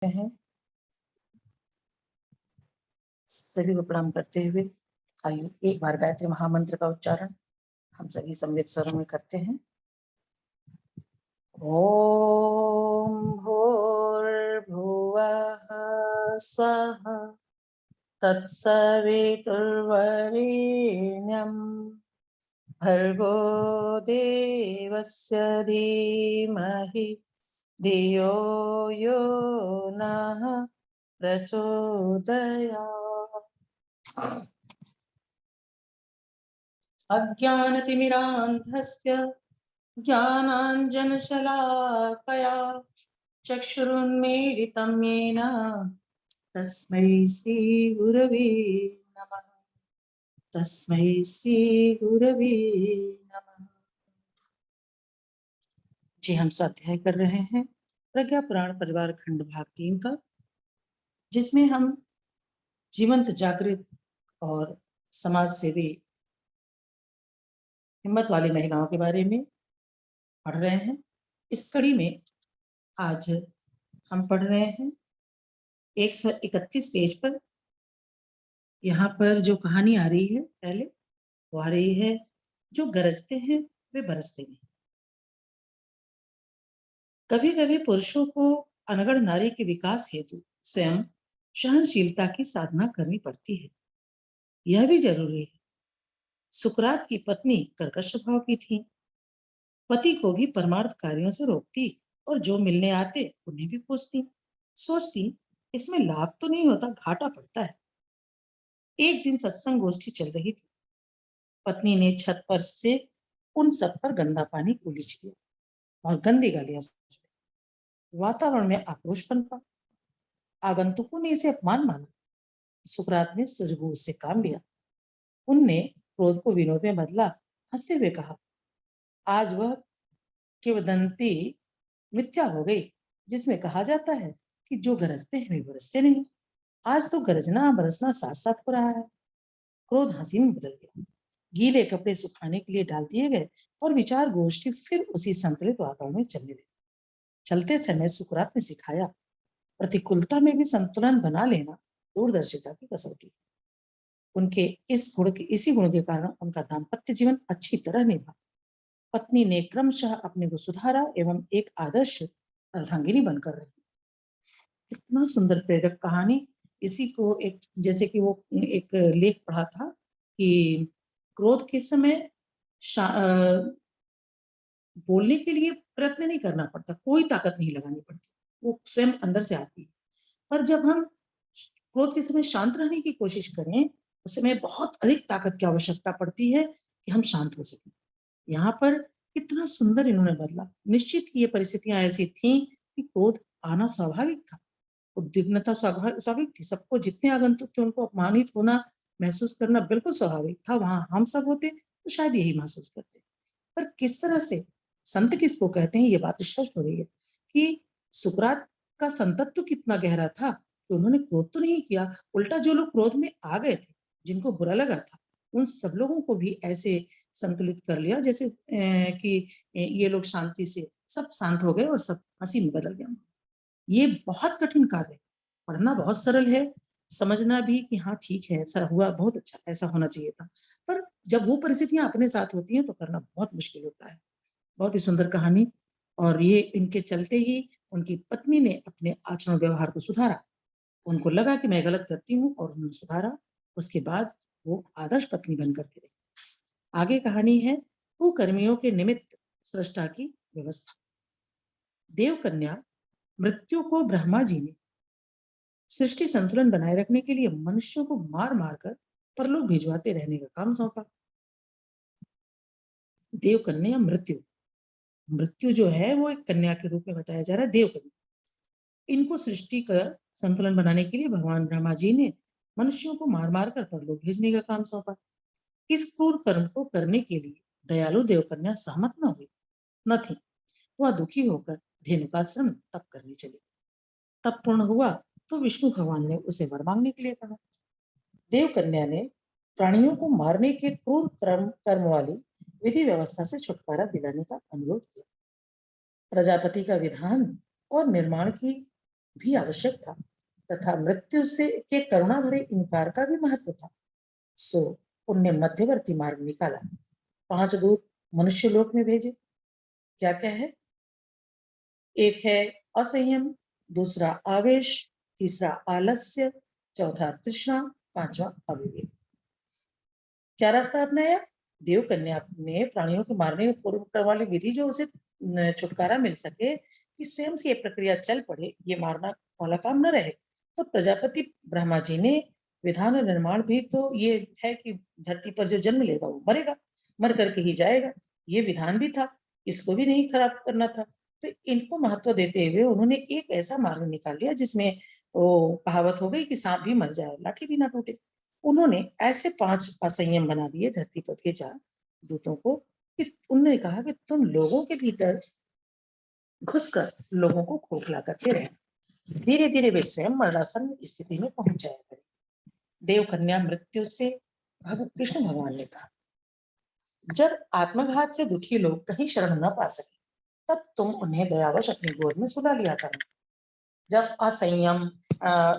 हैं। सभी को प्रणाम करते हुए आइए एक बार गायत्री महामंत्र का उच्चारण हम सभी सम्मिलित स्वरों में करते हैं। ओम भूर्भुवः स्वः तत्सवितुर्वरेण्यं भर्गो देवस्य धीमहि धियो यो नः प्रचोदयात्। अज्ञानतिमिरान्धस्य ज्ञानाञ्जनशलाकया चक्षुरुन्मीलितं येन तस्मै श्रीगुरवे नमः। तस्मै श्रीगुरवे नमः। जी, हम स्वाध्याय कर रहे हैं प्रज्ञा पुराण परिवार खंड भाग 3 का, जिसमें हम जीवंत जागृत और समाज सेवी हिम्मत वाली महिलाओं के बारे में पढ़ रहे हैं। इस कड़ी में आज हम पढ़ रहे हैं 131 पेज पर। यहाँ पर जो कहानी आ रही है पहले वो आ रही है, जो गरजते हैं वे बरसते नहीं। कभी कभी पुरुषों को अनगढ़ नारी के विकास हेतु स्वयं सहनशीलता की साधना करनी पड़ती है। यह भी जरूरी है। सुकरात की पत्नी कर्कश स्वभाव की थी। पति को भी परमार्थ कार्यों से रोकती और जो मिलने आते उन्हें भी पूछती। सोचती इसमें लाभ तो नहीं होता, घाटा पड़ता है। एक दिन सत्संग गोष्ठी चल रही थी। पत्नी ने छत पर से उन सब पर गंदा पानी उलीच दिया और गंदी गालियां। वातावरण में आक्रोश पनपा। आगंतुकों ने इसे अपमान माना। सुकरात ने सूझबूझ से काम लिया। उनने क्रोध को विनोद में बदला। हंसते हुए कहा, आज वह किंवदंती मिथ्या हो गई जिसमें कहा जाता है कि जो गरजते हैं वे बरसते नहीं। आज तो गरजना बरसना साथ साथ हो रहा है। क्रोध हंसी में बदल गया। गीले कपड़े सुखाने के लिए डाल दिए गए और विचार गोष्ठी फिर उसी संतुलित वातावरण में चलने लगी। चलते समय सुकरात ने सिखाया, प्रतिकूलता में भी संतुलन बना लेना दूरदर्शिता की कसौटी। उनके इसी गुण के कारण उनका दाम्पत्य जीवन अच्छी तरह निभा। पत्नी ने क्रमशः अपने को सुधारा एवं एक आदर्श अर्धांगिनी बनकर रही। इतना सुंदर प्रेरक कहानी। इसी को एक जैसे कि वो एक लेख पढ़ा था कि क्रोध के समय बोलने के लिए प्रयत्न नहीं करना पड़ता, कोई ताकत नहीं लगानी पड़ती, वो स्वयं अंदर से आती है। पर जब हम क्रोध के समय शांत रहने की कोशिश करें, उस समय बहुत अधिक ताकत की आवश्यकता पड़ती है कि हम शांत हो सकें। यहाँ पर कितना सुंदर इन्होंने बदला। निश्चित ही ये परिस्थितियां ऐसी थी कि क्रोध आना स्वाभाविक था, उद्विग्नता स्वाभाविक थी। सबको, जितने आगंतुक थे उनको अपमानित होना महसूस करना बिल्कुल स्वाभाविक था। वहां हम सब होते तो शायद यही महसूस करते। पर किस तरह से संत किसको कहते हैं, ये बात स्पष्ट हो रही है कि सुकरात का संतत्व कितना गहरा था कि उन्होंने क्रोध तो नहीं किया, उल्टा जो लोग क्रोध में आ गए थे, जिनको बुरा लगा था, उन सब लोगों को भी ऐसे संतुलित कर लिया जैसे कि ये लोग शांति से सब शांत हो गए और सब हंसी में बदल गया। ये बहुत कठिन कार्य है। पढ़ना बहुत सरल है, समझना भी कि हाँ ठीक है, ऐसा हुआ, बहुत अच्छा, ऐसा होना चाहिए था। पर जब वो परिस्थितियां अपने साथ होती हैं तो करना बहुत मुश्किल होता है। बहुत ही सुंदर कहानी। और ये इनके चलते ही उनकी पत्नी ने अपने आचरण व्यवहार को सुधारा। उनको लगा कि मैं गलत करती हूँ और उन्होंने सुधारा। उसके बाद वो आदर्श पत्नी बनकर के रही। आगे कहानी है कुकर्मियों के निमित्त सृष्टा की व्यवस्था। देव कन्या मृत्यु को ब्रह्मा जी ने सृष्टि संतुलन बनाए रखने के लिए मनुष्यों को मार मार कर परलोक भिजवाते रहने का काम सौंपा। देव कन्या मृत्यु, मृत्यु जो है वो एक कन्या के रूप में बताया जा रहा है, देव कन्या। इनको सृष्टि का संतुलन बनाने के लिए भगवान ब्रह्मा जी ने मनुष्यों को मार मार कर परलोक भेजने का काम सौंपा। इस क्रूर कर्म को करने के लिए दयालु देवकन्या सहमत न थी। वह दुखी होकर धेनुकासन तप करने चली। तप पूर्ण हुआ तो विष्णु भगवान ने उसे वर मांगने के लिए कहा। देवकन्या ने प्राणियों को मारने के क्रूर कर्म वाली विधि व्यवस्था से छुटकारा दिलाने का अनुरोध किया। प्रजापति का विधान और निर्माण की भी आवश्यक था तथा मृत्यु से के करुणा भरे इनकार का भी महत्व था। सो उनने मध्यवर्ती मार्ग निकाला। 5 दूत मनुष्य लोक में भेजे। क्या क्या है? एक है असंयम, दूसरा आवेश, तीसरा आलस्य, चौथा तृष्णा, पांचवा अविवेक। क्या रास्ता अपनाया? देव कन्या ने प्राणियों को मारने पूर्व वाली विधि जो उसे छुटकारा मिल सके, कि स्वयं से ये प्रक्रिया चल पड़े, ये मारना वाला काम न रहे। तो प्रजापति ब्रह्मा जी ने विधान और निर्माण भी तो ये है कि धरती पर जो जन्म लेगा वो मरेगा, मर करके ही जाएगा, ये विधान भी था, इसको भी नहीं खराब करना था। तो इनको महत्व देते हुए उन्होंने एक ऐसा मार्ग निकाल लिया जिसमें वो कहावत हो गई कि सांप भी मर जाए लाठी भी ना टूटे। उन्होंने ऐसे 5 असंयम बना दिए, धरती पर भेजा दूतों को, कि उन्होंने कहा कि तुम लोगों के भीतर घुसकर लोगों को खोखला करते रहे, धीरे धीरे वे स्वयं मरणासन स्थिति में पहुंच जाया करें। देव कन्या मृत्यु से कृष्ण भगवान ने कहा, जब आत्मघात से दुखी लोग कहीं शरण न पा सके, तब तुम उन्हें दयावश अपनी गोद में सुला लिया करो। जब असंयम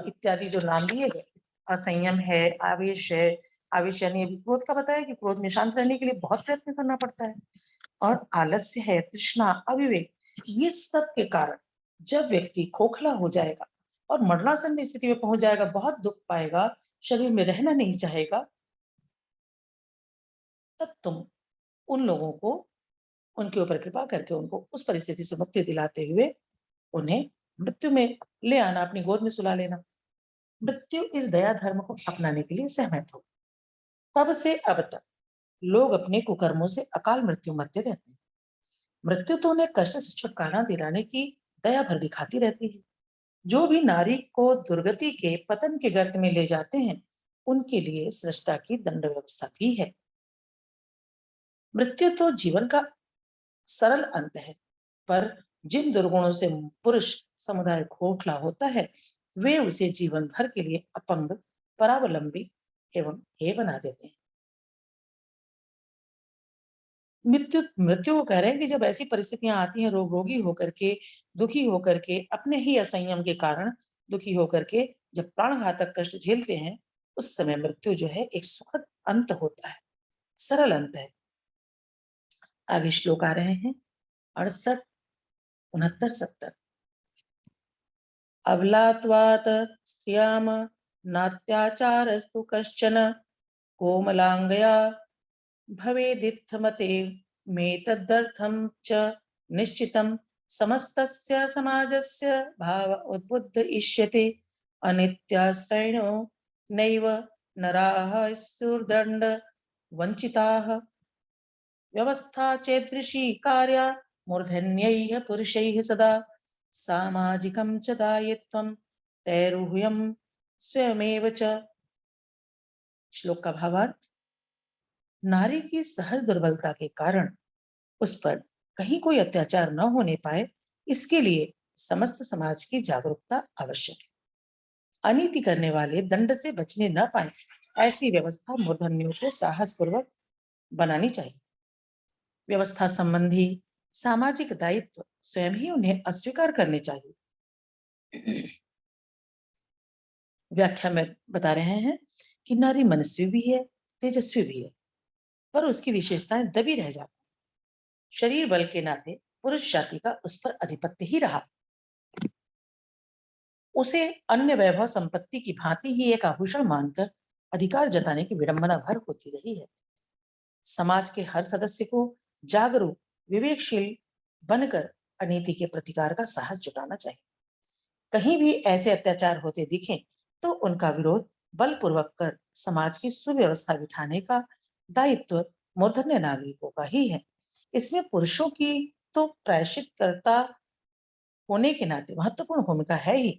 इत्यादि जो नाम दिए गए, असंयम है, आवेश है, आवेश यानी अभी क्रोध का बताया कि क्रोध में शांत रहने के लिए बहुत प्रयत्न करना पड़ता है, और आलस्य है, तृष्णा, अविवेक, ये सब के कारण जब व्यक्ति खोखला हो जाएगा और मरणासन स्थिति में पहुंच जाएगा, बहुत दुख पाएगा, शरीर में रहना नहीं चाहेगा, तब तुम उन लोगों को उनके ऊपर कृपा करके उनको उस परिस्थिति से मुक्ति दिलाते हुए उन्हें मृत्यु में ले आना, अपनी गोद में सुला लेना। मृत्यु इस दया धर्म को अपनाने के लिए सहमत हो। तब से अब तक लोग अपने कुकर्मों से अकाल मृत्यु मरते रहते हैं। मृत्यु तो उन्हें कष्ट से छुटकारा दिलाने की दया भर दिखाती रहती है। जो भी नारी को दुर्गति के पतन के गर्त में ले जाते हैं, उनके लिए सृष्टा की दंड व्यवस्था भी है। मृत्यु तो जीवन का सरल अंत है, पर जिन दुर्गुणों से पुरुष समुदाय खोखला होता है, वे उसे जीवन भर के लिए अपंग, परावलंबी एवं हे बना देते हैं। मृत्यु मृत्यु को कह रहे हैं कि जब ऐसी परिस्थितियां आती हैं, रोगी होकर के, दुखी होकर के, अपने ही असंयम के कारण दुखी होकर के जब प्राण घातक कष्ट झेलते हैं, उस समय मृत्यु जो है एक सुखद अंत होता है, सरल अंत है। आगे श्लोक आ रहे हैं 68, 69, 70। अबलात्वात् स्त्रियाम नात्याचारस्तु कश्चन कोमलांगया भवेदित्थमते मेतदर्थं च निश्चितं समस्तस्य समाजस्य भाव उद्बुद्धयिष्यते अनित्याश्रयणो नैव नराः स्युर्दण्ड वञ्चिताः व्यवस्था चेदृशी कार्या मूर्धन्यैः पुरुषैः सदा सामाजिकं च दायित्वं तैरुह्यं स्वयमेव च। श्लोक का भावार्थ, नारी की सहज दुर्बलता के कारण उस पर कहीं कोई अत्याचार न होने पाए, इसके लिए समस्त समाज की जागरूकता आवश्यक है। अनीति करने वाले दंड से बचने न पाए, ऐसी व्यवस्था मूर्धन्यों को साहसपूर्वक बनानी चाहिए। व्यवस्था संबंधी सामाजिक दायित्व स्वयं ही उन्हें अस्वीकार करने चाहिए। व्याख्या में बता रहे हैं कि नारी मनस्वी भी है, तेजस्वी भी है, पर उसकी विशेषताएं दबी रह जाती। शरीर बल के नाते पुरुष जाति का उस पर आधिपत्य ही रहा। उसे अन्य वैभव संपत्ति की भांति ही एक आभूषण मानकर अधिकार जताने की विडंबना भर होती रही है। समाज के हर सदस्य को जागरूक, विवेकशील बनकर अनीति के प्रतिकार का साहस जुटाना चाहिए। कहीं भी ऐसे अत्याचार होते दिखें तो उनका विरोध बलपूर्वक कर समाज की सुव्यवस्था बिठाने का दायित्व मूर्धन्य नागरिकों का ही है। इसमें पुरुषों की तो प्रायश्चितकर्ता होने के नाते महत्वपूर्ण भूमिका है ही।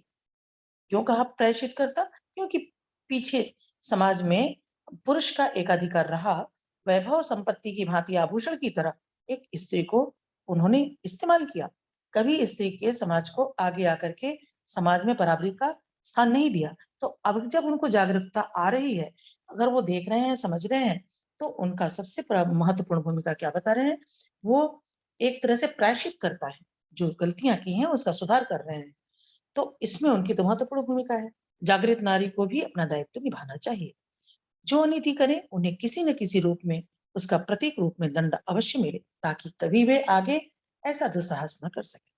क्यों कहा प्रायश्चितकर्ता? क्योंकि पीछे समाज में पुरुष का एकाधिकार रहा, वैभव संपत्ति की भांति आभूषण की तरह एक स्त्री को उन्होंने इस्तेमाल किया। कभी स्त्री के समाज को आगे आकर के समाज में बराबरी का स्थान नहीं दिया। तो अब जब उनको जागरूकता आ रही है, अगर वो देख रहे हैं, समझ रहे हैं, तो उनका सबसे महत्वपूर्ण भूमिका क्या बता रहे हैं? वो एक तरह से प्रायश्चित करता है, जो गलतियां की हैं उसका सुधार कर रहे हैं। तो इसमें उनकी तो महत्वपूर्ण भूमिका है। जागृत नारी को भी अपना दायित्व निभाना चाहिए। जो अनीति करे उन्हें किसी न किसी रूप में, उसका प्रतीक रूप में दंड अवश्य मिले, ताकि कभी वे आगे ऐसा दुस्साहस न कर सके।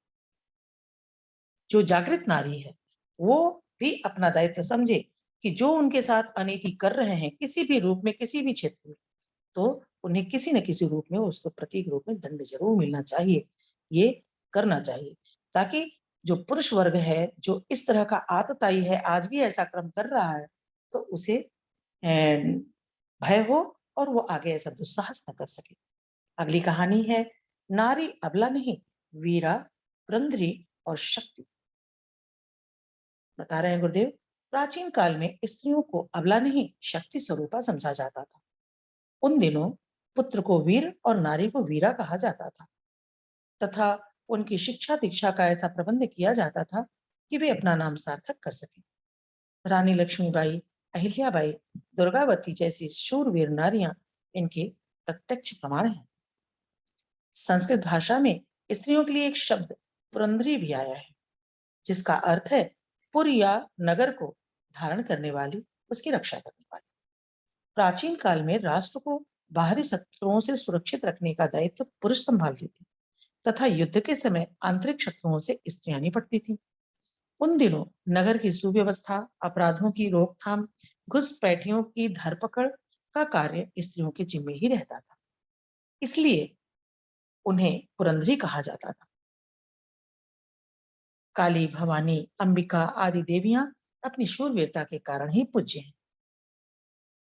जो जागृत नारी है वो भी अपना दायित्व समझे कि जो उनके साथ अनीति कर रहे हैं किसी भी रूप में, किसी भी क्षेत्र में, तो उन्हें किसी न किसी रूप में, उसको प्रतीक रूप में दंड जरूर मिलना चाहिए। ये करना चाहिए, ताकि जो पुरुष वर्ग है जो इस तरह का आतताई है, आज भी ऐसा क्रम कर रहा है, तो उसे भय हो और वो आगे ऐसा दुस्साहस न कर सके। अगली कहानी है नारी अबला नहीं, वीरा, पुरंदरी और शक्ति। बता रहे हैं गुरुदेव, प्राचीन काल में स्त्रियों को अबला नहीं, शक्ति स्वरूपा समझा जाता था। उन दिनों पुत्र को वीर और नारी को वीरा कहा जाता था, तथा उनकी शिक्षा दीक्षा का ऐसा प्रबंध किया जाता था कि वे अपना नाम सार्थक कर सके। रानी लक्ष्मीबाई, अहिल्याबाई, दुर्गावती जैसी शूरवीर नारियां इनके प्रत्यक्ष प्रमाण हैं। संस्कृत भाषा में स्त्रियों के लिए एक शब्द पुरंदरी भी आया है, जिसका अर्थ है पुर या नगर को धारण करने वाली, उसकी रक्षा करने वाली। प्राचीन काल में राष्ट्र को बाहरी शत्रुओं से सुरक्षित रखने का दायित्व पुरुष संभालते थे, तथा युद्ध के समय आंतरिक शत्रुओं से स्त्रियां निपटती थी। उन दिनों नगर की सुव्यवस्था, अपराधों की रोकथाम, घुसपैठियों की धरपकड़ का कार्य स्त्रियों के जिम्मे ही रहता था। इसलिए उन्हें पुरंदरी कहा जाता था। काली, भवानी, अंबिका आदि देवियां अपनी शूरवीरता के कारण ही पूज्य हैं।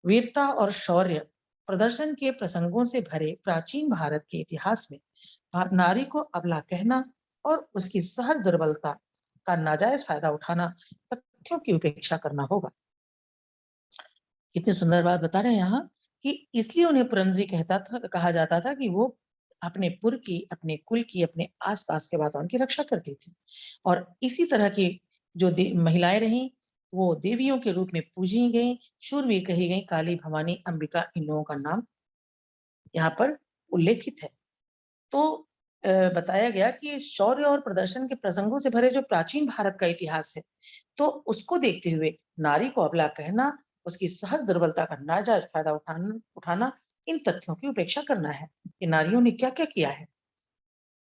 वीरता और शौर्य प्रदर्शन के प्रसंगों से भरे प्राचीन भारत के इतिहास में नारी को अबला कहना और उसकी सहज दुर्बलता का नाजायज फायदा उठाना तथ्यों की उपेक्षा करना होगा। कितनी सुंदर बात बता रहे हैं यहाँ कि इसलिए उन्हें पुरंदरी कहा जाता था कि वो अपने पुर की, अपने कुल की, अपने आसपास के वातावरण की रक्षा करती थी। और इसी तरह की जो महिलाएं रहीं, वो देवियों के रूप में पूजी गई, शूरवीर कही गई। काली, भवानी, अंबिका, इन लोगों का नाम यहाँ पर उल्लेखित है। तो बताया गया कि शौर्य और प्रदर्शन के प्रसंगों से भरे जो प्राचीन भारत का इतिहास है, तो उसको देखते हुए नारी को अबला कहना, उसकी सहज दुर्बलता का नाजायज फायदा उठाना, इन तथ्यों की उपेक्षा करना है कि नारियों ने क्या क्या किया है।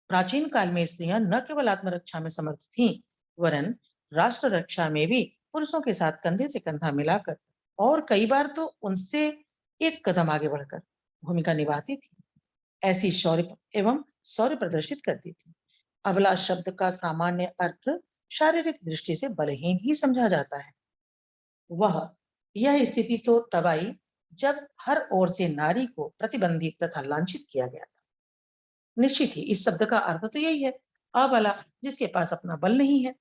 प्राचीन काल में स्त्रियां न केवल आत्मरक्षा में समर्थ थीं, वरन राष्ट्र रक्षा में भी पुरुषों के साथ कंधे से कंधा मिलाकर और कई बार तो उनसे एक कदम आगे बढ़कर भूमिका निभाती थी। ऐसी शौर्य एवं शौर्य प्रदर्शित करती थी। अबला शब्द का सामान्य अर्थ शारीरिक दृष्टि से बलहीन ही समझा जाता है। वह यह स्थिति तो तब आई जब हर ओर से नारी को प्रतिबंधित तथा लांछित किया गया था। निश्चित ही इस शब्द का अर्थ तो यही है, अबला, जिसके पास अपना बल नहीं है,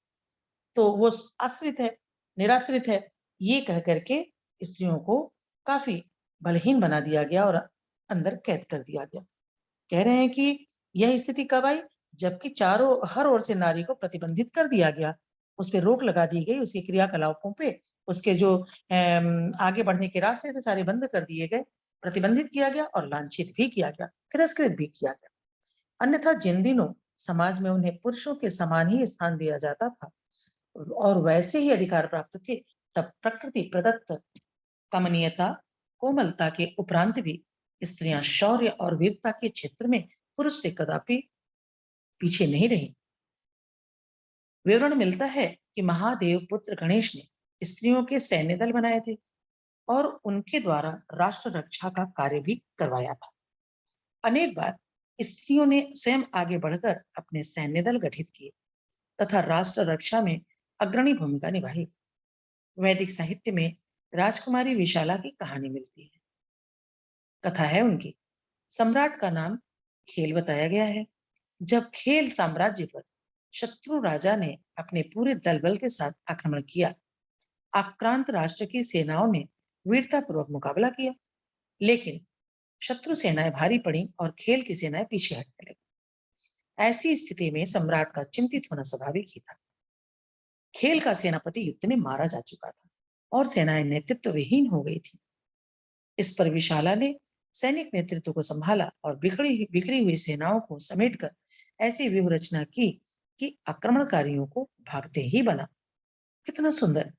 तो वो आश्रित है, निराश्रित है। ये कह करके स्त्रियों को काफी बलहीन बना दिया गया और अंदर कैद कर दिया गया। कह रहे हैं कि यह स्थिति कब आई, जबकि चारों हर ओर से नारी को प्रतिबंधित कर दिया गया, उस पे रोक लगा दी गई, उसके क्रियाकलापों पे, उसके जो आगे बढ़ने के रास्ते थे सारे बंद कर दिए गए, प्रतिबंधित किया गया और लांछित भी किया गया, तिरस्कृत भी किया गया। अन्यथा जिन दिनों समाज में उन्हें पुरुषों के समान ही स्थान दिया जाता था और वैसे ही अधिकार प्राप्त थे, तब प्रकृति प्रदत्त कमनीयता, कोमलता के उपरांत भी स्त्रियां शौर्य और वीरता के क्षेत्र में पुरुष से कदापि पीछे नहीं रही। विवरण मिलता है कि महादेव पुत्र गणेश ने स्त्रियों के सैन्य दल बनाए थे और उनके द्वारा राष्ट्र रक्षा का कार्य भी करवाया था। अनेक बार स्त्रियों ने स्वयं आगे बढ़कर अपने सैन्य दल गठित किए तथा राष्ट्र रक्षा में अग्रणी भूमिका निभाई। वैदिक साहित्य में राजकुमारी विशाला की कहानी मिलती है। कथा है उनकी। सम्राट का नाम खेल बताया गया है। जब खेल साम्राज्य पर शत्रु राजा ने अपने पूरे दल बल के साथ आक्रमण किया, आक्रांत राष्ट्र की सेनाओं ने वीरतापूर्वक मुकाबला किया, लेकिन शत्रु सेनाएं भारी पड़ी और खेल की सेनाएं पीछे हटने लगी। ऐसी स्थिति में सम्राट का चिंतित होना स्वाभाविक ही था। खेल का सेनापति युद्ध में मारा जा चुका था और सेनाएं नेतृत्व विहीन हो गई थी। इस पर विशाला ने सैनिक नेतृत्व को संभाला और बिखरी हुई सेनाओं को समेटकर ऐसी व्यूह रचना की कि आक्रमणकारियों को भागते ही बना। कितना सुंदर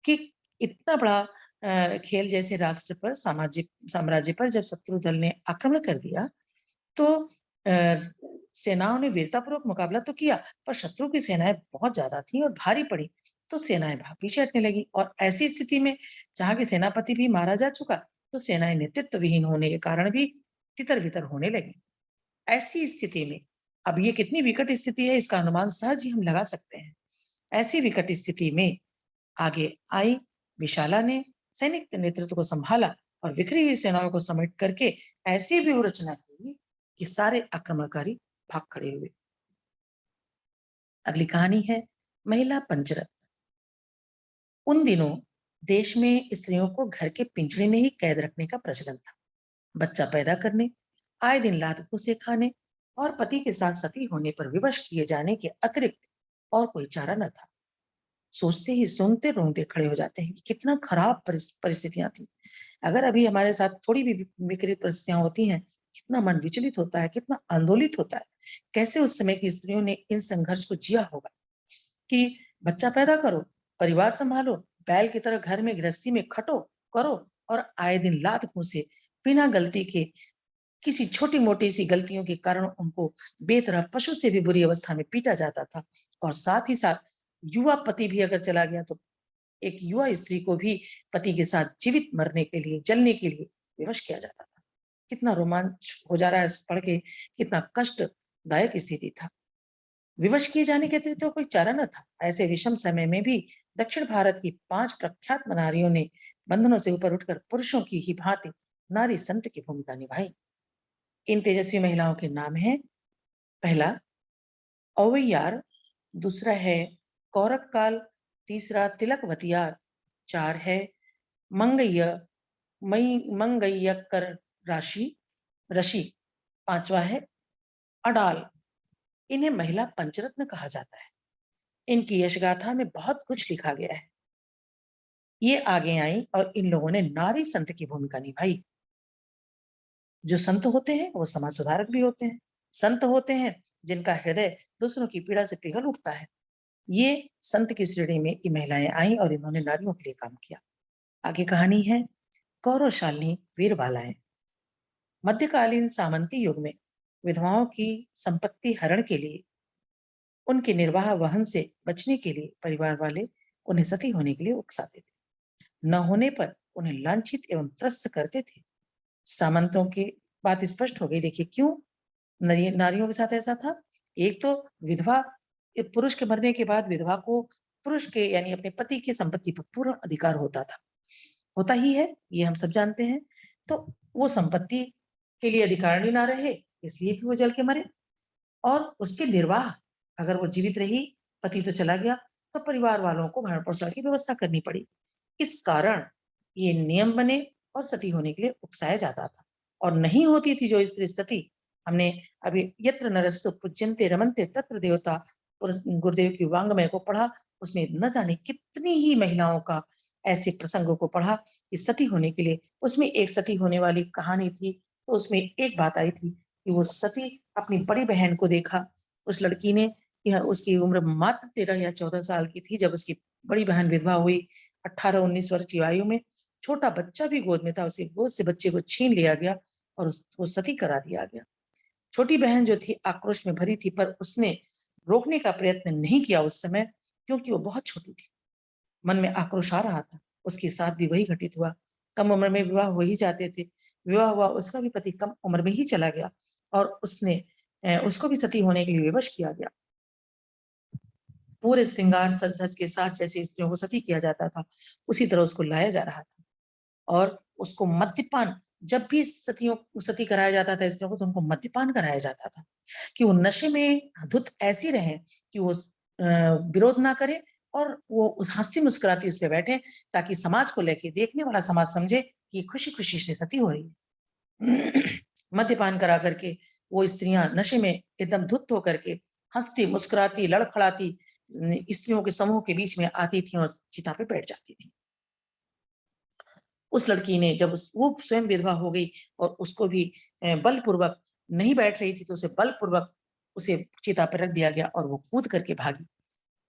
कि इतना बड़ा खेल जैसे राष्ट्र पर, सामाजिक साम्राज्य पर जब शत्रु दल ने आक्रमण कर दिया, तो सेनाओं ने वीरतापूर्वक मुकाबला तो किया, पर शत्रु की सेनाएं बहुत ज्यादा थी और भारी पड़ी, तो सेनाएं भाग पीछे हटने लगी। और ऐसी स्थिति में जहां के सेनापति भी मारा जा चुका, तो सेनाएं नेतृत्व विहीन होने के कारण भी तितर बितर होने लगी। ऐसी स्थिति में अब ये कितनी विकट स्थिति है, इसका अनुमान सहज ही हम लगा सकते हैं। ऐसी विकट स्थिति में आगे आई विशाला ने सैनिक नेतृत्व को संभाला और बिखरी हुई सेनाओं को समेट करके ऐसी व्यूह रचना की कि सारे आक्रमणकारी भाग खड़े हुए। अगली कहानी है महिला पंचरत्न। उन दिनों देश में स्त्रियों को घर के पिंजरे में ही कैद रखने का प्रचलन था। बच्चा पैदा करने, आए दिन लात घूंसे खाने और पति के साथ सती होने पर विवश किए जाने के अतिरिक्त और कोई चारा न था। सोचते ही सुनते रोंगटे खड़े हो जाते हैं कि कितना खराब परिस्थितियां थी। अगर अभी हमारे साथ थोड़ी भी विपरीत परिस्थितियां होती हैं, कितना मन विचलित होता है, कितना आंदोलित होता है। कैसे उस समय की स्त्रियों ने इन संघर्ष को जिया होगा कि बच्चा पैदा करो, परिवार संभालो, बैल की तरह घर में गृहस्थी में खटो करो और आए दिन लात घूंसे बिना गलती के, किसी छोटी मोटी सी गलतियों के कारण उनको बेतरह पशु से भी बुरी अवस्था में पीटा जाता था। और साथ ही साथ युवा पति भी अगर चला गया तो एक युवा स्त्री को भी पति के साथ जीवित मरने के लिए, जलने के लिए विवश किया जाता था। कितना रोमांच हो जा रहा है पढ़ के, कितना कष्टदायक स्थिति था। विवश किए जाने के अतिरिक्त तो कोई चारा न था। ऐसे विषम समय में भी दक्षिण भारत की 5 प्रख्यात नारियों ने बंधनों से ऊपर उठकर पुरुषों की ही भांति नारी संत की भूमिका निभाई। इन तेजस्वी महिलाओं के नाम है, पहला औवैयार, दूसरा है कौरक काल, तीसरा तिलकवतियार, 4 है मंगैय मंगैयकर राशि ऋषि, 5वां है अडाल। इन्हें महिला पंचरत्न कहा जाता है। इनकी यशगाथा में बहुत कुछ लिखा गया है। ये आगे आई और इन लोगों ने नारी संत की भूमिका निभाई। जो संत होते हैं वो समाज सुधारक भी होते हैं। संत होते हैं जिनका हृदय दूसरों की पीड़ा से पिघल उठता है। ये संत की श्रेणी में ये महिलाएं आई और इन्होंने नारियों के लिए काम किया। आगे कहानी है कौरवशालिनी वीरबालाएं। मध्यकालीन सामंती युग में विधवाओं की संपत्ति हरण के लिए, उनके निर्वाह वहन से बचने के लिए परिवार वाले उन्हें सती होने के लिए उकसाते थे। न होने पर उन्हें लांछित एवं त्रस्त करते थे। सामंतों की बात स्पष्ट हो गई। देखिए क्यों नारियों के साथ ऐसा था। एक तो विधवा, पुरुष के मरने के बाद विधवा को पुरुष के यानी अपने पति की संपत्ति पर पूर्ण अधिकार होता था, होता ही है, ये हम सब जानते हैं। तो वो संपत्ति के लिए अधिकारिणी ना रहे, इसलिए भी वो जल के मरे। और उसके निर्वाह, अगर वो जीवित रही, पति तो चला गया, तो परिवार वालों को भरण पोषण की व्यवस्था करनी पड़ी। इस कारण ये नियम बने और सती होने के लिए उकसाया जाता था। और नहीं होती थी जो स्त्री सती, हमने अभी यत्र नरस्तु पूज्यन्ते रमन्ते तत्र देवता गुरुदेव की वांग्मय को पढ़ा, उसमें न जाने कितनी ही महिलाओं का ऐसे प्रसंगों को पढ़ा कि सती होने के लिए। उसमें एक सती होने वाली कहानी थी, तो उसमें एक बात आई थी कि वो सती अपनी बड़ी बहन को देखा। उस लड़की ने, उसकी उम्र मात्र 13 या 14 साल की थी जब उसकी बड़ी बहन विधवा हुई। 18-19 वर्ष की आयु में छोटा बच्चा भी गोद में था, उसके गोद से बच्चे को छीन लिया गया और उसको सती करा दिया गया। छोटी बहन जो थी आक्रोश में भरी थी, पर उसने रोकने का प्रयत्न नहीं किया उस समय, क्योंकि वो बहुत छोटी थी। मन में आक्रोश आ रहा था। उसके साथ भी वही घटित हुआ। कम उम्र में विवाह हो ही जाते थे। विवाह हुआ, उसका भी पति कम उम्र में ही चला गया और उसको भी सती होने के लिए विवश किया गया। पूरे श्रृंगार सज धज के साथ जैसे स्त्रियों को सती किया जाता था, उसी तरह उसको लाया जा रहा था। और उसको मद्यपान, जब भी सती कराया जाता था स्त्रियों को, तो उनको मद्यपान कराया जाता था कि वो नशे में धुत ऐसी रहे कि वो विरोध ना करे और वो उस हंसती मुस्कुराती उस पर बैठे, ताकि समाज को लेके देखने वाला समाज समझे कि खुशी खुशी से सती हो रही है। मद्यपान करा करके वो स्त्रियां नशे में एकदम धुत होकर के हंसती मुस्कुराती लड़खड़ाती स्त्रियों के समूह के बीच में आती थी और चिता पे बैठ जाती थी। उस लड़की ने जब वो स्वयं विधवा हो गई और उसको भी बलपूर्वक नहीं बैठ रही थी, तो उसे बलपूर्वक उसे चिता पर रख दिया गया और वो कूद करके भागी।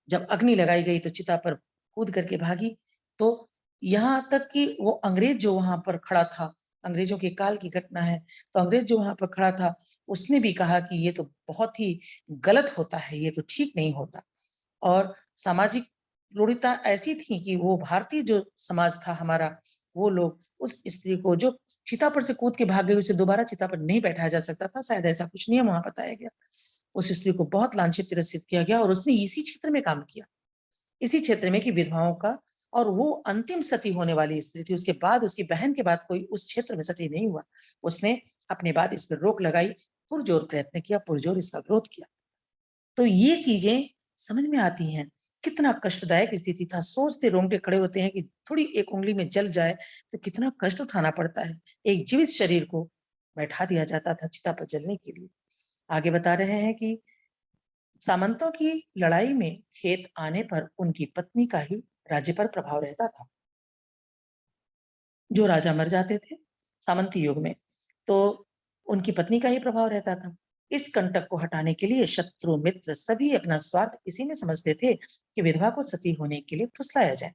जब अग्नि लगाई गई तो चिता पर कूद करके भागी। तो यहाँ तक कि वो अंग्रेज जो वहां पर खड़ा था, अंग्रेजों के काल की घटना है, तो अंग्रेज जो वहां पर खड़ा था उसने भी कहा कि ये तो बहुत ही गलत होता है, ये तो ठीक नहीं होता। और सामाजिक रूढ़िता ऐसी थी कि वो भारतीय जो समाज था हमारा, वो लोग उस स्त्री को जो चिता पर से कूद के भाग गई उसे दोबारा चिता पर नहीं बैठाया जा सकता था, शायद ऐसा कुछ नियम वहां बताया गया। उस स्त्री को बहुत लांछित तिरस्कृत किया गया और उसने इसी क्षेत्र में काम किया, इसी क्षेत्र में कि विधवाओं का, और वो अंतिम सती होने वाली स्त्री थी। उसके बाद उसकी बहन के बाद कोई उस क्षेत्र में सती नहीं हुआ। उसने अपने बाद इस पर रोक लगाई, पुरजोर प्रयत्न किया, पुरजोर इसका विरोध किया। तो ये चीजें समझ में आती हैं, कितना कष्टदायक स्थिति था। सोचते रोंगटे खड़े होते हैं कि थोड़ी एक उंगली में जल जाए तो कितना कष्ट उठाना पड़ता है। एक जीवित शरीर को बैठा दिया जाता था चिता पर जलने के लिए। आगे बता रहे हैं कि सामंतों की लड़ाई में खेत आने पर उनकी पत्नी का ही राज्य पर प्रभाव रहता था। जो राजा मर जाते थे सामंती युग में, तो उनकी पत्नी का ही प्रभाव रहता था। इस कंटक को हटाने के लिए शत्रु मित्र सभी अपना स्वार्थ इसी में समझते थे कि विधवा को सती होने के लिए फुसलाया जाए।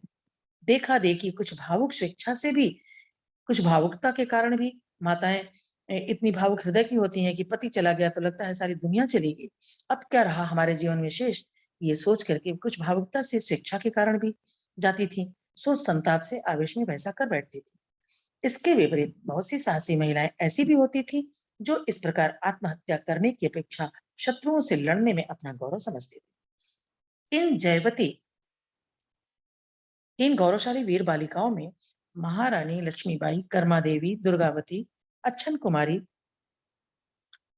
देखा देखी कुछ भावुक स्वेच्छा से भी, कुछ भावुकता के कारण भी माताएं इतनी भावुक हृदय की होती हैं कि पति चला गया तो लगता है सारी दुनिया चली गई, अब क्या रहा हमारे जीवन में शेष। ये सोच करके कुछ भावुकता से स्वेच्छा के कारण भी जाती थी, सोच संताप से आवेश में वैसा कर बैठती थी। इसके विपरीत बहुत सी साहसी महिलाएं ऐसी भी होती थी जो इस प्रकार आत्महत्या करने की अपेक्षा शत्रुओं से लड़ने में अपना गौरव समझती थी। इन गौरवशाली वीर बालिकाओं में महारानी लक्ष्मीबाई, कर्मा देवी, दुर्गावती, अच्छन कुमारी,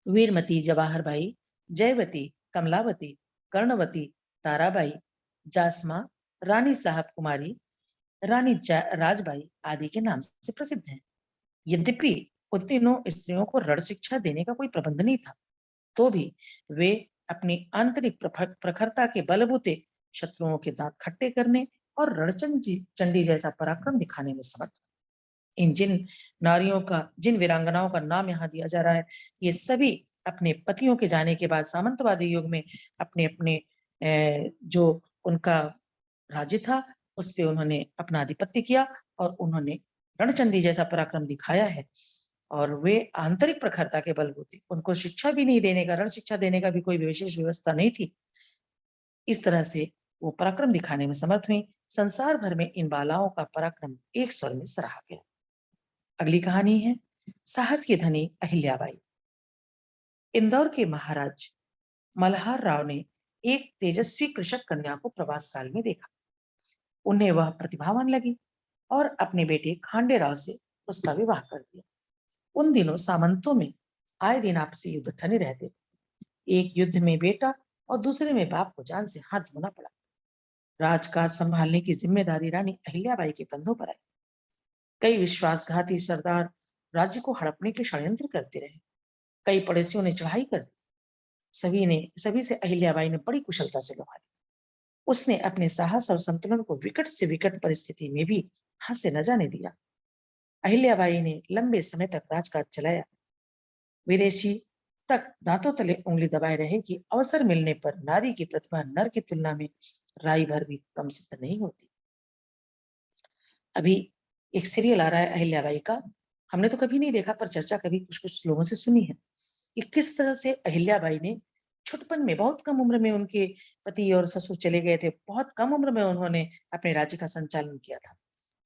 वीरमती, जवाहरबाई, जयवती, कमलावती, कर्णवती, ताराबाई, जासमा, रानी साहब कुमारी, रानी राजबाई आदि के नाम से प्रसिद्ध हैं। यद्यपि उन तीनों स्त्रियों को रण शिक्षा देने का कोई प्रबंध नहीं था, तो भी वे अपनी आंतरिक प्रखरता के बलबूते शत्रुओं के दांत खट्टे करने और रणचंडी चंडी जैसा पराक्रम दिखाने में समर्थ। इन जिन नारियों का, जिन वीरांगनाओं का नाम यहाँ दिया जा रहा है, ये सभी अपने पतियों के जाने के बाद सामंतवादी युग में अपने अपने जो उनका राज्य था उस पे उन्होंने अपना आधिपत्य किया और उन्होंने रणचंडी जैसा पराक्रम दिखाया है। और वे आंतरिक प्रखरता के बलबूते, उनको शिक्षा भी नहीं देने का, रण शिक्षा देने का भी कोई विशेष व्यवस्था नहीं थी, इस तरह से वो पराक्रम दिखाने में समर्थ हुई। संसार भर में इन बालाओं का पराक्रम एक स्वर में सराहा गया। अगली कहानी है साहस की धनी अहिल्याबाई। इंदौर के महाराज मल्हार राव ने एक तेजस्वी कृषक कन्या को प्रवास काल में देखा। उन्हें वह प्रतिभावान लगी और अपने बेटे खांडे राव से उसका विवाह कर दिया। उन दिनों सामंतों में आए दिन आपसी युद्ध ठने रहते थे। एक युद्ध में बेटा और दूसरे में बाप को जान से हाथ धोना पड़ा। राजकाज संभालने की जिम्मेदारी रानी अहिल्याबाई के कंधों पर आई। कई विश्वासघाती सरदार राज्य को हड़पने के षड्यंत्र करते रहे। कई पड़ोसियों ने चढ़ाई कर दी। सभी से अहिल्याबाई ने बड़ी कुशलता से लड़ा। उसने अपने साहस और संतुलन को विकट से विकट परिस्थिति में भी हाथ से न जाने दिया। अहिल्याबाई ने लंबे समय तक राजकाज चलाया। विदेशी तक दांतों तले उंगली दबाए रहे कि अवसर मिलने पर नारी की प्रतिभा नर की तुलना में राई भर भी कम सिद्ध नहीं होती। अभी एक सीरियल आ रहा है अहिल्याबाई का, हमने तो कभी नहीं देखा पर चर्चा कभी कुछ कुछ लोगों से सुनी है कि किस तरह से अहिल्याबाई ने छुटपन में, बहुत कम उम्र में उनके पति और ससुर चले गए थे, बहुत कम उम्र में उन्होंने अपने राज्य का संचालन किया था,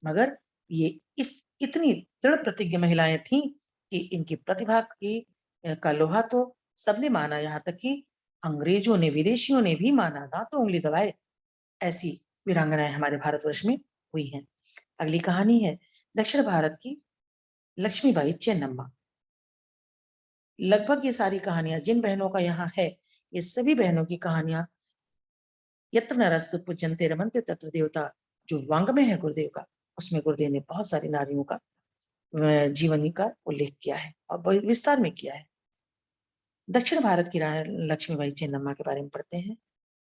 मगर ये इस इतनी दृढ़ प्रतिज्ञ महिलाएं थीं कि इनकी प्रतिभा की का लोहा तो सबने माना, यहाँ तक कि अंग्रेजों ने, विदेशियों ने भी माना, दांतों उंगली दबाए। ऐसी वीरांगनाएं हमारे भारतवर्ष में हुई हैं। अगली कहानी है दक्षिण भारत की लक्ष्मीबाई चेन्नम्मा। लगभग ये सारी कहानियां जिन बहनों का यहाँ है, ये सभी बहनों की कहानियां यत्र नरस्तु पूज्यन्ते रमन्ते तत्र देवता, जो वांग्मय है गुरुदेव का, उसमें गुरुदेव ने बहुत सारी नारियों का जीवनी का उल्लेख किया है और विस्तार में किया है। दक्षिण भारत की रानी लक्ष्मीबाई चेन्नम्मा के बारे में पढ़ते हैं।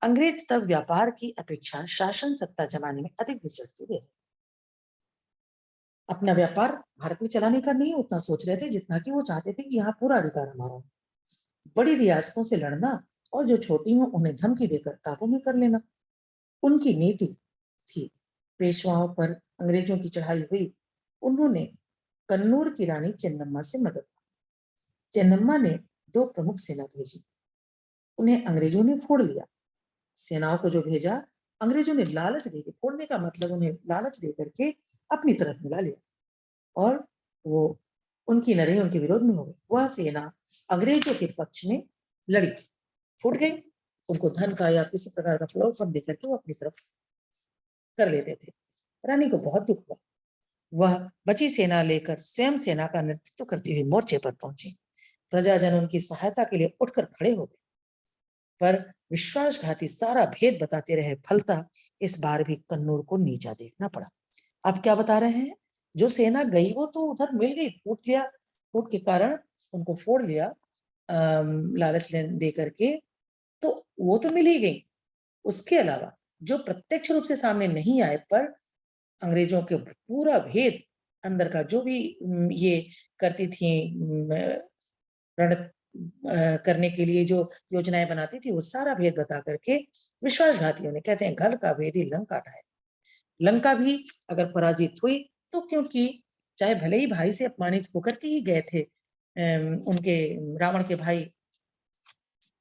अंग्रेज तब व्यापार की अपेक्षा शासन सत्ता जमाने में अधिक दिलचस्पी ले, अपना व्यापार भारत में चलाने का नहीं उतना सोच रहे थे जितना कि वो चाहते थे कि यहाँ पूरा अधिकार हमारा। बड़ी रियासतों से लड़ना और जो छोटी हों उन्हें धमकी देकर काबू में कर लेना उनकी नीति थी। पेशवाओं पर अंग्रेजों की चढ़ाई हुई, उन्होंने कन्नूर की रानी चेन्नम्मा से मदद मांगी। चेन्नम्मा ने 2 प्रमुख सेना भेजी, उन्हें अंग्रेजों ने फोड़ लिया। सेनाओं को जो भेजा, अंग्रेजों ने लालच देकर, फोड़ने का मतलब उन्हें लालच दे करके अपनी तरफ मिला लिया और वो उनकी लड़ाई उनके विरोध में हो गई। वह सेना अंग्रेजों के पक्ष में लड़ी, फूट गई। उनको धन का या किसी प्रकार का प्रलोभन देकर के वो अपनी तरफ कर लेते थे। रानी को बहुत दुख हुआ। वह बची सेना लेकर स्वयं सेना का नेतृत्व करती हुई मोर्चे पर पहुंची। प्रजाजन उनकी सहायता के लिए उठकर खड़े हो गए, पर विश्वासघाती सारा भेद बताते रहे। फलता इस बार भी कन्नूर को नीचा देखना पड़ा। अब क्या बता रहे हैं, जो सेना गई वो तो उधर मिल गई, फूट गया, फूट के कारण उनको फोड़ लिया लालच दे करके, तो वो तो मिल ही गई। उसके अलावा जो प्रत्यक्ष रूप से सामने नहीं आए, पर अंग्रेजों के पूरा भेद अंदर का जो भी ये करती थी, रण करने के लिए जो योजनाएं बनाती थी, वो सारा भेद बता करके विश्वासघातियों ने, कहते हैं घर का भेदी लंका ढाए। लंका भी अगर पराजित हुई तो क्योंकि चाहे भले ही भाई से अपमानित होकर के ही गए थे उनके रावण के भाई,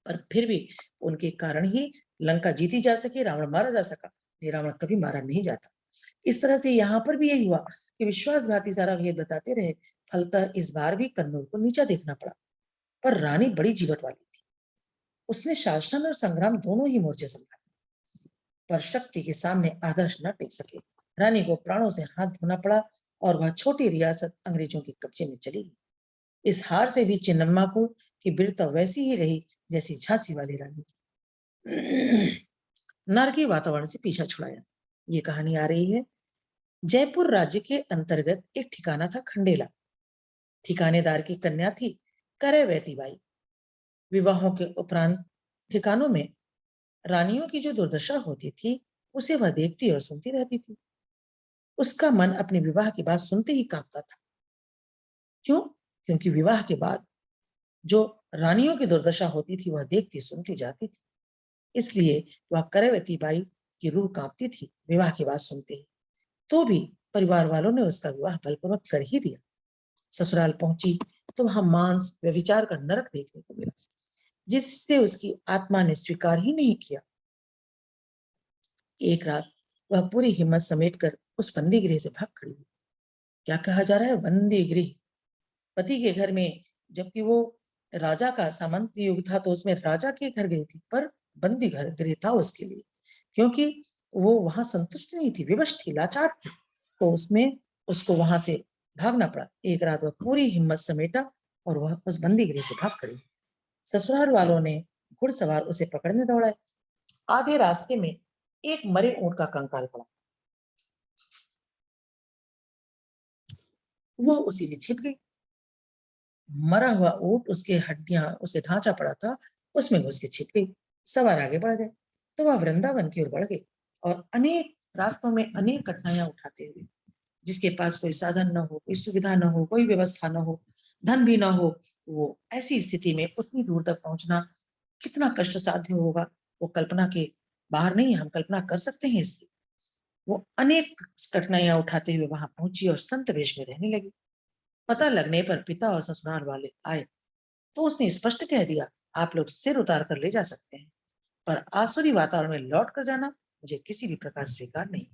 पर फिर भी उनके कारण ही लंका जीती जा सकी, रावण मारा जा सका। ये रावण कभी मारा नहीं जाता। इस तरह से यहाँ पर भी यही हुआ कि विश्वासघाती सारा भेद बताते रहे। फलतः इस बार भी कन्नौज को नीचा देखना पड़ा। पर रानी बड़ी जीवट वाली थी, उसने शासन और संग्राम दोनों ही मोर्चे संभाले, पर शक्ति के सामने आदर्श न टिक सके। रानी को प्राणों से हाथ धोना पड़ा और वह छोटी रियासत अंग्रेजों के कब्जे में चली गई। इस हार से भी चिन्नम्मा को की वीरता वैसी ही रही जैसी झांसी वाली रानी की। नारकी वातावरण से पीछा छुड़ाया। ये कहानी आ रही है। जयपुर राज्य के अंतर्गत एक ठिकाना था खंडेला। ठिकानेदार की कन्या थी करैवती बाई। विवाहों के उपरांत ठिकानों में रानियों की जो दुर्दशा होती थी, उसे वह देखती और सुनती रहती थी। उसका मन अपने विवाह की बात सुनते ही कांपता था। क्यों? क्योंकि विवाह के बाद जो रानियों की दुर्दशा होती थी, वह देखती सुनती जाती थी। इसलिए वह करैवती बाई की रूह कांपती थी विवाह की बात सुनते ही। तो भी परिवार वालों ने उसका विवाह बलपूर्वक कर ही दिया। ससुराल पहुंची तो वहां मांस व्यभिचार का नरक देखने को मिला, जिससे उसकी आत्मा ने स्वीकार ही नहीं किया। एक रात वह पूरी हिम्मत समेटकर उस बंदी गृह से भाग खड़ी हुई। क्या कहा जा रहा है? बंदी गृह। पति के घर में, जबकि वो राजा का सामंत युग था तो उसमें राजा के घर गई थी, पर बंदी घर गृह था उसके लिए, क्योंकि वो वहां संतुष्ट नहीं थी, विवश थी, लाचार थी। तो उसमें उसको वहां से भागना पड़ा। एक रात वह पूरी हिम्मत समेटा और वह उस बंदी गृह से भाग खड़ी। ससुराल वालों ने घुड़सवार उसे पकड़ने दौड़ाए। आधे रास्ते में एक मरे ऊंट का कंकाल पड़ा, वह उसी में छिप गई। मरा हुआ ऊंट, उसके हड्डियां, उसके ढांचा पड़ा था, उसमें घुस के छिप गई। सवार आगे बढ़ गए तो वह वृंदावन की ओर बढ़ गई और अनेक रास्तों में अनेक कठिनाइयां उठाते हुए, जिसके पास कोई साधन न हो, कोई सुविधा न हो, कोई व्यवस्था न हो, धन भी न हो, वो ऐसी स्थिति में उतनी दूर तक पहुंचना कितना कष्ट साध्य होगा, वो कल्पना के बाहर नहीं। हम कल्पना कर सकते हैं इसकी। वो अनेक कठिनाइयां उठाते हुए वहां पहुंची और संत वेश में रहने लगी। पता लगने पर पिता और ससुराल वाले आए तो उसने स्पष्ट कह दिया, आप लोग सिर उतार कर ले जा सकते हैं, पर आसुरी वातावरण में लौट कर जाना मुझे किसी भी प्रकार स्वीकार नहीं।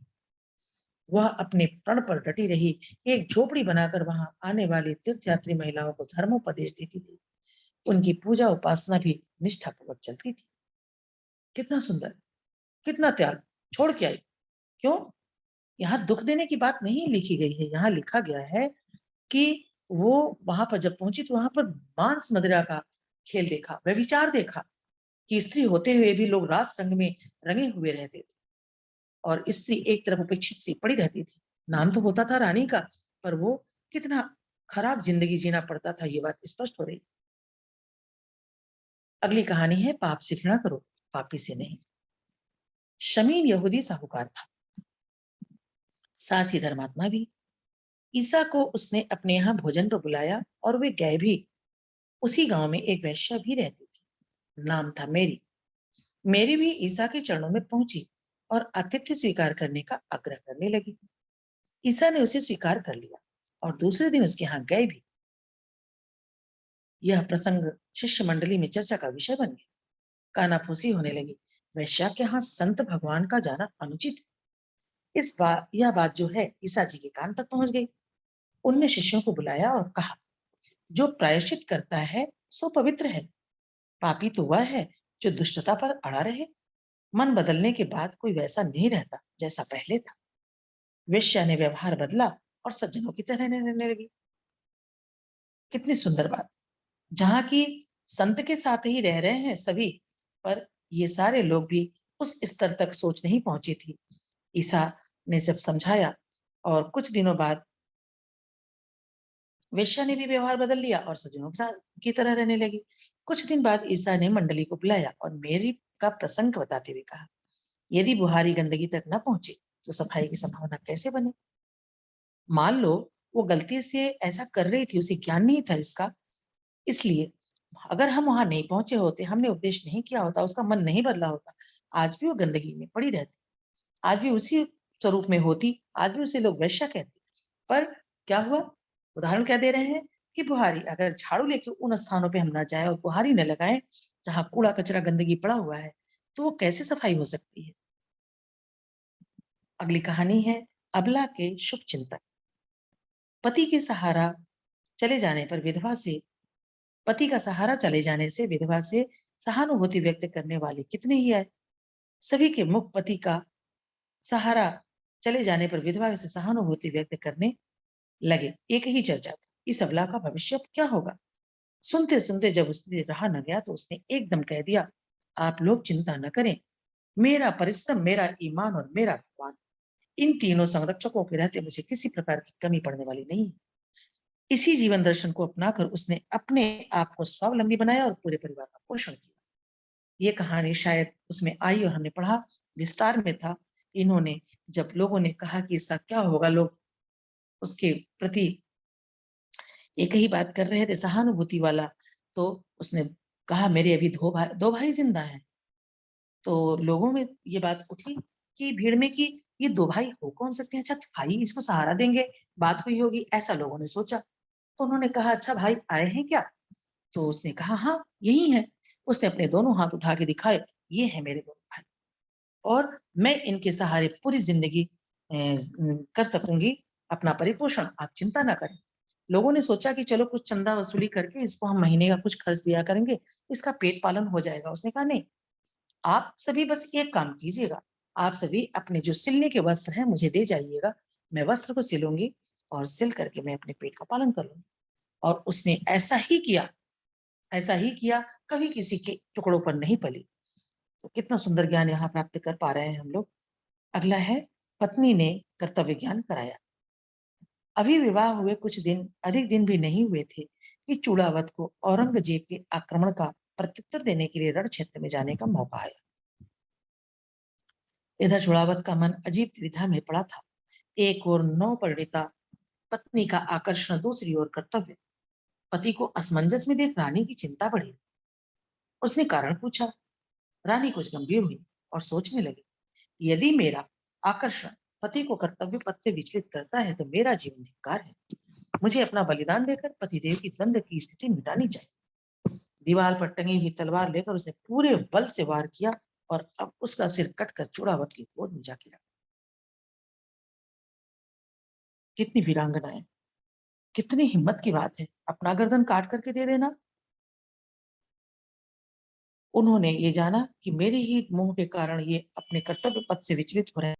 वह अपने प्रण पर डटी रही। एक झोपड़ी बनाकर वहां आने वाली तीर्थयात्री महिलाओं को धर्मोपदेश देती थी। उनकी पूजा उपासना भी निष्ठापूर्वक चलती थी। कितना सुंदर, कितना त्याग छोड़ के आई। क्यों? यहाँ दुख देने की बात नहीं लिखी गई है। यहाँ लिखा गया है कि वो वहां पर जब पहुंची तो वहां पर मांस मदिरा का खेल देखा, व्यभिचार देखा, कि स्त्री होते हुए भी लोग राज संग में रंगे हुए रहते थे और स्त्री एक तरफ उपेक्षित सी पड़ी रहती थी। नाम तो होता था रानी का, पर वो कितना खराब जिंदगी जीना पड़ता था, ये बात स्पष्ट हो रही। अगली कहानी है पाप से घृणा करो, पापी से नहीं। शमीन यहूदी साहूकार था, साथ ही धर्मात्मा भी। ईसा को उसने अपने यहाँ भोजन पर बुलाया और वे गए भी। उसी गांव में एक वैश्या भी रहती थी। नाम था मेरी। मेरी भी ईसा के चरणों में पहुंची और आतिथ्य स्वीकार करने का आग्रह करने लगी। ईसा ने उसे स्वीकार कर लिया और दूसरे दिन उसके यहाँ गए भी। यह प्रसंग शिष्य मंडली में चर्चा का विषय बन गया। कानाफूसी होने लगी, वैश्या के यहाँ संत भगवान का जाना अनुचित है। यह बात जो है ईसा जी के कान तक पहुंच गई। उनने शिष्यों को बुलाया और कहा, जो प्रायश्चित करता है सो पवित्र है। पापी तो वह है जो दुष्टता पर अड़ा रहे। मन बदलने के बाद कोई वैसा नहीं रहता जैसा पहले था। वेश्या ने व्यवहार बदला और सज्जनों की तरह रहने लगी। कितनी सुंदर बात। जहाँ की संत के साथ ही रह रहे हैं सभी, पर ये सारे लोग भी उस स्तर तक सोच नहीं पहुंची थी। ईसा ने जब समझाया और कुछ दिनों बाद वेश्या ने भी व्यवहार बदल लिया और सज्जनों के साथ की तरह रहने लगी। कुछ दिन बाद ईसा ने मंडली को बुलाया और मेरी का प्रसंग बताते हुए कहा, यदि बुहारी गंदगी तक न पहुंचे तो सफाई की संभावना कैसे बने। मान लो वो गलती से ऐसा कर रही थी, उसे ज्ञान नहीं था इसका, इसलिए अगर हम वहां नहीं पहुंचे होते, हमने उपदेश नहीं किया होता, उसका मन नहीं बदला होता, आज भी वो गंदगी में पड़ी रहती, आज भी उसी स्वरूप में होती, आज भी उसे लोग वैश्या कहते। पर क्या हुआ? उदाहरण क्या दे रहे हैं कि बुहारी अगर झाड़ू लेके उन स्थानों पे हम ना जाए और बुहारी न लगाएं जहां कूड़ा कचरा गंदगी पड़ा हुआ है, तो वो कैसे सफाई हो सकती है। अगली कहानी है अबला के शुभ चिंतक। पति के सहारा चले जाने पर विधवा से पति का सहारा चले जाने से विधवा से सहानुभूति व्यक्त करने वाले कितने ही आए। सभी के मुख पति का सहारा चले जाने पर विधवा से सहानुभूति व्यक्त करने लगे। एक ही चर्चा था, इस अबला का भविष्य अब क्या होगा। सुनते सुनते जब उसने रहा न गया तो उसने एकदम कह दिया, आप लोग चिंता न करें, मेरा परिश्रम, मेरा ईमान और मेरा भगवान, इन तीनों संरक्षकों के रहते मुझे किसी प्रकार की कमी पड़ने वाली नहीं। इसी जीवन दर्शन को अपनाकर उसने अपने आप को स्वावलंबी बनाया और पूरे परिवार का पोषण किया। ये कहानी शायद उसमें आई और हमने पढ़ा, विस्तार में था। इन्होंने जब लोगों ने कहा कि इसका क्या होगा, लोग उसके प्रति एक ही बात कर रहे थे, सहानुभूति वाला, तो उसने कहा मेरे अभी दो भाई जिंदा हैं। तो लोगों में ये बात उठी कि भीड़ में कि ये दो भाई हो कौन सकते हैं, अच्छा तो भाई इसको सहारा देंगे, बात हुई होगी, ऐसा लोगों ने सोचा। तो उन्होंने कहा, अच्छा भाई आए हैं क्या? तो उसने कहा, हाँ यही है। उसने अपने दोनों हाथ उठा के दिखाए, ये है मेरे दोनों भाई और मैं इनके सहारे पूरी जिंदगी कर सकूंगी अपना परिपोषण, आप चिंता ना करें। लोगों ने सोचा कि चलो कुछ चंदा वसूली करके इसको हम महीने का कुछ खर्च दिया करेंगे, इसका पेट पालन हो जाएगा। उसने कहा नहीं, आप सभी बस एक काम कीजिएगा, आप सभी अपने जो सिलने के वस्त्र हैं मुझे दे जाइएगा, मैं वस्त्र को सिलूंगी और सिल करके मैं अपने पेट का पालन कर लूंगी। और उसने ऐसा ही किया, ऐसा ही किया, कभी किसी के टुकड़ों पर नहीं पली। तो कितना सुंदर ज्ञान यहाँ प्राप्त कर पा रहे हैं हम लोग। अगला है पत्नी ने कर्तव्य ज्ञान कराया। अभी विवाह हुए कुछ दिन, अधिक दिन भी नहीं हुए थे कि चूड़ावत को औरंगजेब के आक्रमण का प्रत्युत्तर देने के लिए रण क्षेत्र में जाने का मौका आया। इधर चूड़ावत का मन अजीब द्विधा में पड़ा था। एक और नवपरिणीता पत्नी का आकर्षण, दूसरी ओर कर्तव्य। पति को असमंजस में देख रानी की चिंता बढ़ी। उसने कारण पूछा। रानी कुछ गंभीर हुई और सोचने लगी, यदि मेरा आकर्षण पति को कर्तव्य पथ से विचलित करता है तो मेरा जीवन धिक्कार है। मुझे अपना बलिदान देकर पतिदेव की द्वंद्व की स्थिति मिटानी चाहिए। दीवार पर टंगी हुई तलवार लेकर उसने पूरे बल से वार किया और अब उसका सिर कटकर चूड़ावत की गोद में जाके रखा। कितनी वीरांगनाएं, कितनी हिम्मत की बात है, अपना गर्दन काट करके दे देना। उन्होंने ये जाना कि मेरे ही मोह के कारण ये अपने कर्तव्य पथ से विचलित हो रहे हैं।